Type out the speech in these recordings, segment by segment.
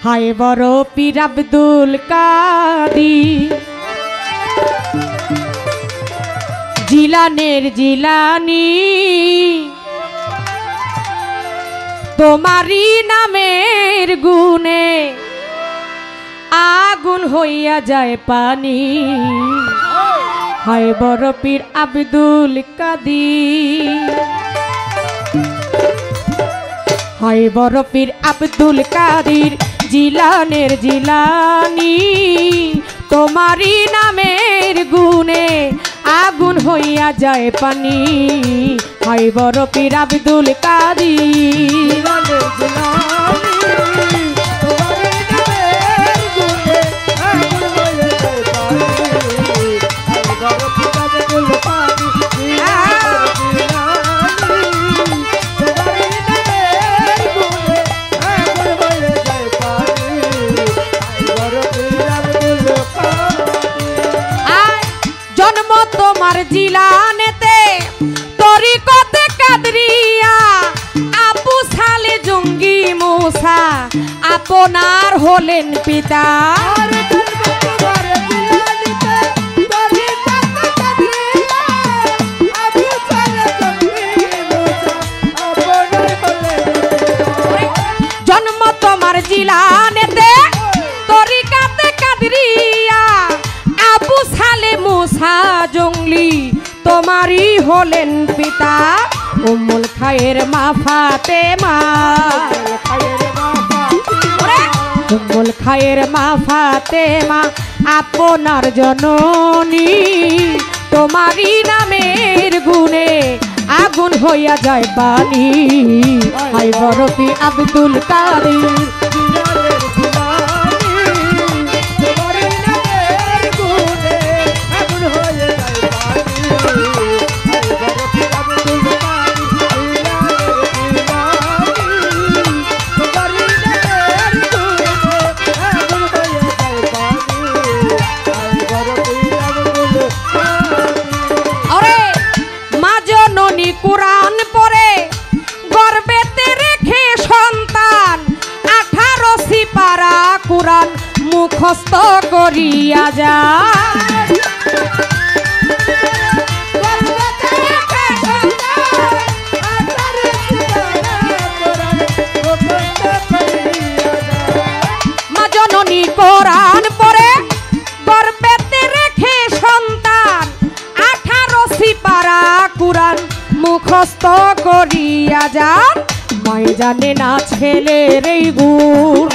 হায় বড় পীর আব্দুল কাদির জিলানের জিলানি তোমারি নামের গুণে আগুন হইয়া যায় পানি হায় বড় পীর আব্দুল কাদির হায় বড় পীর আব্দুল কাদির জিলানের জিলানি তোমারি নামের গুণে আগুন হইয়া যায় পানি হায় বড় পীর আব্দুল কাদির তোমার জিলানেতে তরিকতে কাদরিয়া আপু সালে জঙ্গি মুসা আপনার হলেন পিতা জন্ম তোমার জিলানেতে তরিকতে কাদরিয়া আপু সালে মুসা জঙ্গলি তোমারই হলেন পিতা উম্মুল খায়ের মা ফাতেমা উম্মুল খায়ের মা ফাতেমা আপনার জননী তোমারই নামের গুণে আগুন হইয়া যায় পানি হায় বড় পীর আব্দুল কাদির কুরআন পড়ে গর্বেতে রেখে সন্তান 18 সিপারা কুরআন মুখস্থ করিয়া যায় মা জননী কুরআন পড়ে গর্বেতে রেখে সন্তান 18 সিপারা কুরআন মুখস্থ করিয়া যান মাই জানে না ছেলের এই গুণ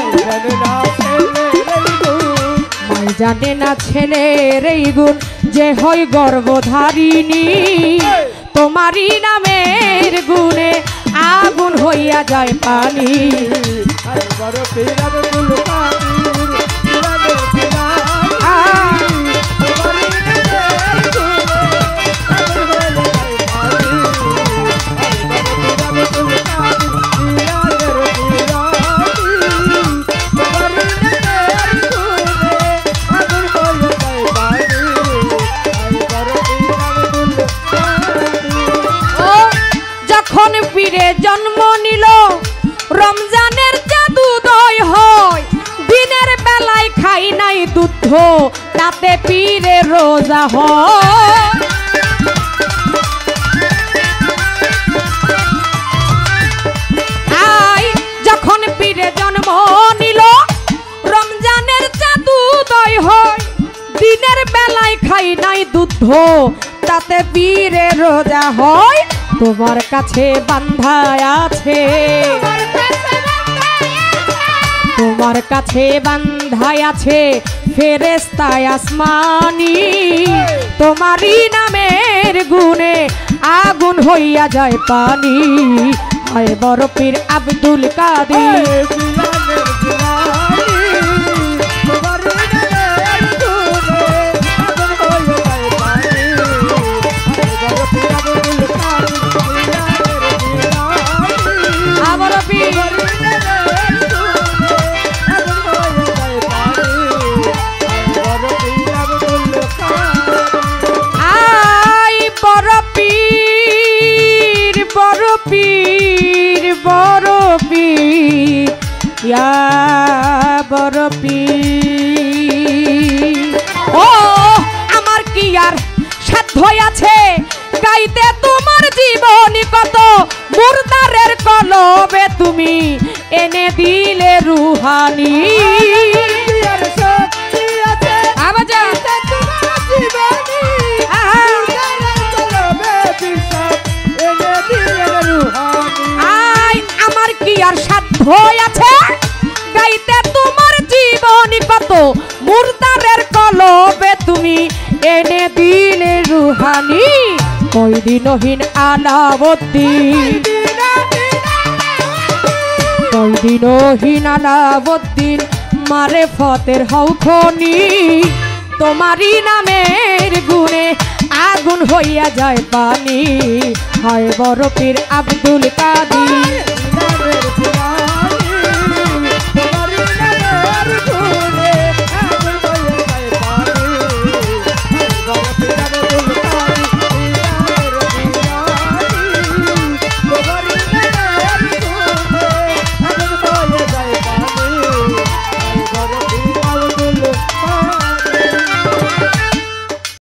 মাই জানে না ছেলের এই গুণ যে হয় গর্ভধারিণী তোমারই নামের গুণে আগুন হইয়া যায় পানি পীরে জন্ম নিল রমজানের জাদুদয় হয় দিনের বেলায় খাই নাই দুধ তাতে পীরে রোজা হয় যখন পীরে জন্ম নিল রমজানের জাদুদয় হয় দিনের বেলায় খাই নাই দুধ তাতে পীরে রোজা হয় তোমার কাছে বান্ধায় আছে তোমার কাছে বান্ধায় আছে ফেরেশতা আসমানি তোমারই নামের গুণে আগুন হইয়া যায় পানি হায় বড় পীর আব্দুল কাদির বড় পীর। ও আমার কি আর সাধ্য আছে গাইতে তোমার জীবনী কত, মুর্দারের কলবে তুমি এনে দিলে রুহানি। আমার কি আর সাধ্য আছে গাইতে তোমার জীবনী কত, মুর্দারের কলবে তুমি এনে দিলে রুহানি। কয়দিনহীন আলাউদ্দিন, কয়দিনহীন আলাউদ্দিন মারে ফতের হও খনি। তোমারই নামের গুণে আগুন হইয়া যায় পানি। হয় বড় পীর আব্দুল কাদির।